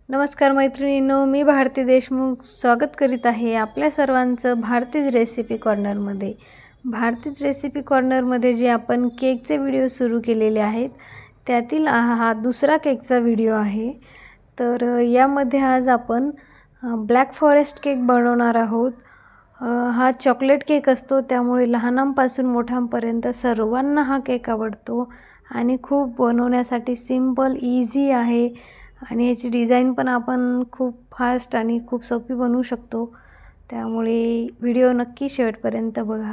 नमस्कार मैत्रिणींनो, मी भारती देशमुख स्वागत करीत आहे आपल्या सर्वांचं भारतीज रेसिपी कॉर्नरमध्ये। भारतीज रेसिपी कॉर्नरमध्ये जे आपण केकचे व्हिडिओ सुरू केलेले आहेत त्यातील हा दुसरा केकचा व्हिडिओ आहे। तर यामध्ये आज आपण ब्लॅक फॉरेस्ट केक बनवणार आहोत। हा चॉकलेट केक असतो, त्यामुळे लहानांपासून मोठ्यांपर्यंत सर्वांना हा केक आवडतो आणि खूप बनवण्यासाठी सिंपल इझी आहे आणि याची डिझाइन पण आपण खूप फास्ट आणि खूप सोपी बनवू शकतो। त्यामुळे व्हिडिओ नक्की शेवटपर्यंत बघा।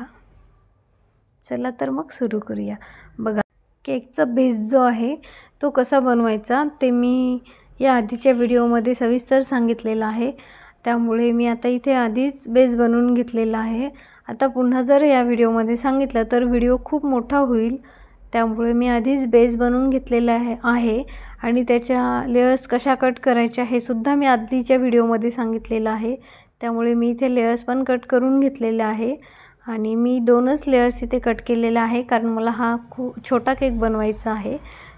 चला तर मग सुरू करूया। बघा, केकचा बेस जो आहे तो कसा बनवायचा ते मी या आधीच्या व्हिडिओमध्ये सविस्तर सांगितलेलं आहे, त्यामुळे मी आता इथे आधीच बेस बनवून घेतलेला आहे। आता पुन्हा जर या व्हिडिओमध्ये सांगितलं तर व्हिडिओ खूप मोठा होईल, त्यामुळे मी आधीच बेस बनवून घेतलेला आहे आणि त्याच्या लेयर्स कशा कट करायच्या हे सुद्धा मी आधीच्या व्हिडिओमध्ये सांगितलेलं आहे। त्यामुळे मी इथे लेयर्स पण कट करून घेतलेले आहे आणि मी 2च लेयर्स इथे कट केलेले आहे, कारण मला हा खूप छोटा केक बनवायचा आहे।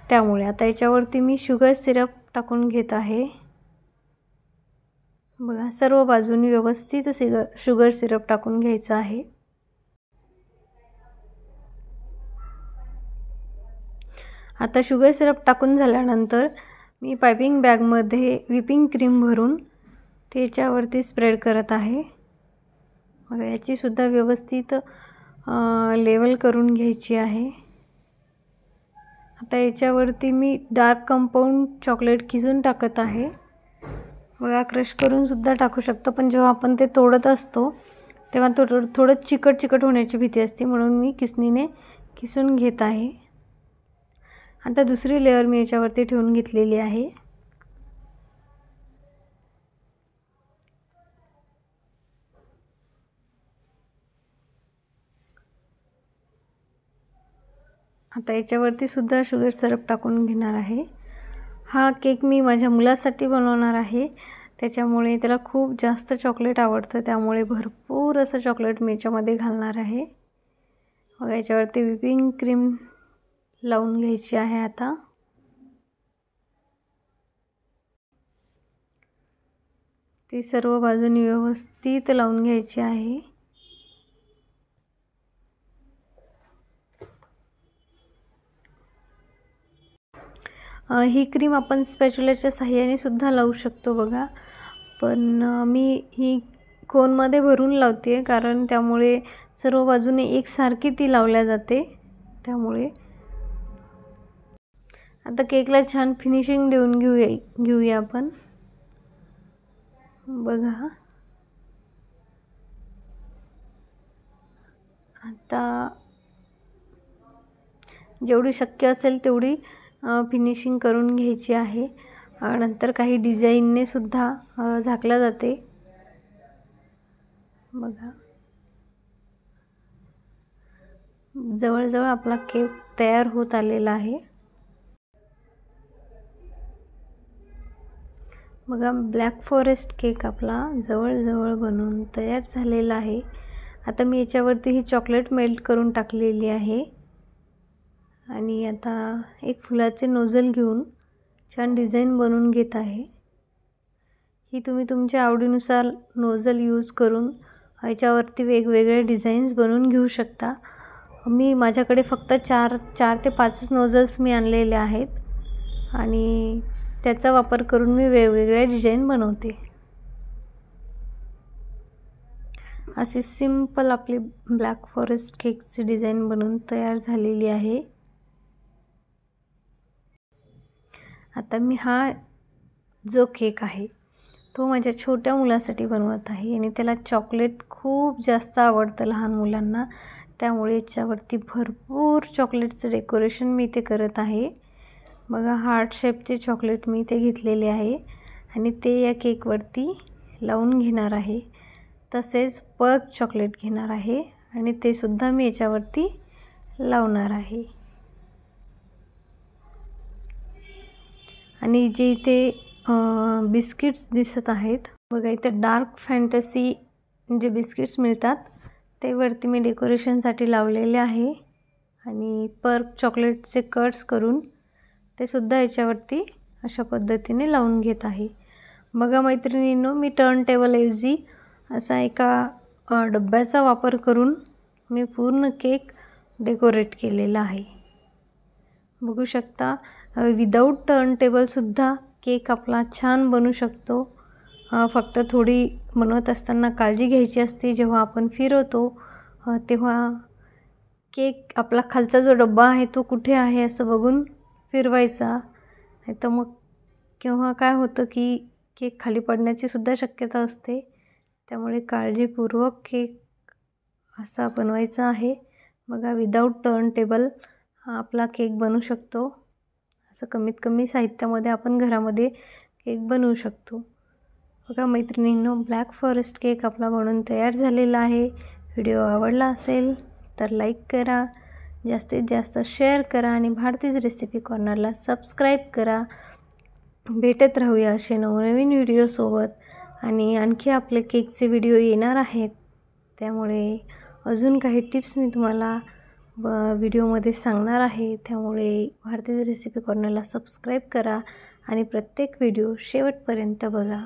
त्यामुळे आता याच्यावरती मी शुगर सिरप टाकून घेत आहे। बघा, सर्व बाजूंनी व्यवस्थित शुगर सिरप टाकून घ्यायचं आहे। आता शुगर सिरप टाकून झाल्यानंतर मी पाइपिंग बॅगमध्ये व्हिपिंग क्रीम भरून त्याच्यावरती स्प्रेड करत आहे। बघा, याची सुद्धा व्यवस्थित लेवल करून घ्यायची आहे। आता याच्यावरती मी डार्क कंपाऊंड चॉकलेट किसून टाकत आहे। बघा, क्रश करून सुद्धा टाकू शकतो, पण जेव्हा आपण ते तोडत असतो तेव्हा थोडं चिकट होण्याची भीती असते, म्हणून मी किसणीने किसून घेत आहे। आता दुसरी लेयर मी याच्यावरती ठेवून घेतलेली आहे। आता याच्यावरती सुद्धा शुगर सिरप टाकून घेणार आहे। हा केक मी माझ्या मुलासाठी बनवणार आहे, त्याच्यामुळे त्याला खूप जास्त चॉकलेट आवडतं, त्यामुळे भरपूर असं चॉकलेट मी याच्यामध्ये घालणार आहे। बघा, याच्यावरती व्हिपिंग क्रीम लावून घ्यायची आहे। आता ती सर्व बाजूंनी व्यवस्थित लावून घ्यायची आहे। ही क्रीम आपण स्पॅच्युलाच्या सहाय्याने सुद्धा लावू शकतो बघा, पण मी ही कोनमध्ये भरून लावते, कारण त्यामुळे सर्व बाजूने एकसारखी ती लावल्या जाते। त्यामुळे आता केकला छान फिनिशिंग देऊन घेऊया आपण। बघा, आता जेवढी शक्य असेल तेवढी फिनिशिंग करून घ्यायची आहे। नंतर काही डिझाईनने सुद्धा झाकला जाते। बघा, जवळजवळ आपला केक तयार होत आलेला आहे। बघा, ब्लॅक फॉरेस्ट केक आपला जवळजवळ बनवून तयार झालेला आहे। आता मी याच्यावरती ही चॉकलेट मेल्ट करून टाकलेली आहे आणि आता एक फुलाचे नोझल घेऊन छान डिझाईन बनवून घेत आहे। ही तुम्ही तुमच्या आवडीनुसार नोझल यूज करून याच्यावरती वेगवेगळे डिझाईन्स बनवून घेऊ शकता। मी माझ्याकडे फक्त 4 ते 5 नोझल्स मी आणलेले आहेत आणि त्याचा वापर करून मी वेगवेगळ्या डिझाईन बनवते। अशी सिंपल आपली ब्लॅक फॉरेस्ट केकची डिझाईन बनवून तयार झालेली आहे। आता मी हा जो केक आहे तो माझ्या छोट्या मुलासाठी बनवत आहे आणि त्याला चॉकलेट खूप जास्त आवडतं लहान मुलांना, त्यामुळे याच्यावरती भरपूर चॉकलेटचं डेकोरेशन मी ते करत आहे। बघा, हार्ट शेपचे चॉकलेट मी ते घेतलेले आहे आणि ते या केकवरती लावून घेणार आहे। तसेच पर्क चॉकलेट घेणार आहे आणि ते सुद्धा मी याच्यावरती लावणार आहे। आणि जे इथे बिस्किट्स दिसत आहेत बघा, इथे डार्क फॅन्टसी जे बिस्किट्स मिळतात ते वरती मी डेकोरेशनसाठी लावलेले आहे आणि पर्क चॉकलेटचे कट्स करून ते सुद्धा याच्यावरती अशा पद्धतीने लावून घेत आहे। बघा मैत्रिणींनो, मी टर्न टेबलऐवजी असा एका डब्याचा वापर करून मी पूर्ण केक डेकोरेट केलेला आहे. बघू शकता विदाऊट टर्न टेबलसुद्धा केक आपला छान बनू शकतो. फक्त थोडी बनवत असताना काळजी घ्यायची असते. जेव्हा आपण फिरवतो तेव्हा केक आपला खालचा जो डब्बा आहे तो कुठे आहे असं बघून फिरवायचा. नाही तर मग केव्हा काय होतं की केक खाली पडण्याची सुद्धा शक्यता असते. त्यामुळे काळजीपूर्वक केक असा बनवायचा आहे. बघा विदाऊट टर्न टेबल हा आपला केक बनू शकतो. असं कमीत कमी साहित्यामध्ये आपण घरामध्ये केक बनवू शकतो. बघा मैत्रिणींनो, ब्लॅक फॉरेस्ट केक आपला बनवून तयार झालेला आहे. व्हिडिओ आवडला असेल तर लाईक करा, जास्तीत जास्त शेअर करा आणि भारतीज रेसिपी कॉर्नरला सबस्क्राईब करा. भेटत राहूया असे नवनवीन व्हिडिओसोबत आणि आणखी आपले केकचे व्हिडिओ येणार आहेत. त्यामुळे अजून काही टिप्स मी तुम्हाला व्हिडिओमध्ये सांगणार आहे. त्यामुळे भारतीज रेसिपी कॉर्नरला सबस्क्राईब करा आणि प्रत्येक व्हिडिओ शेवटपर्यंत बघा.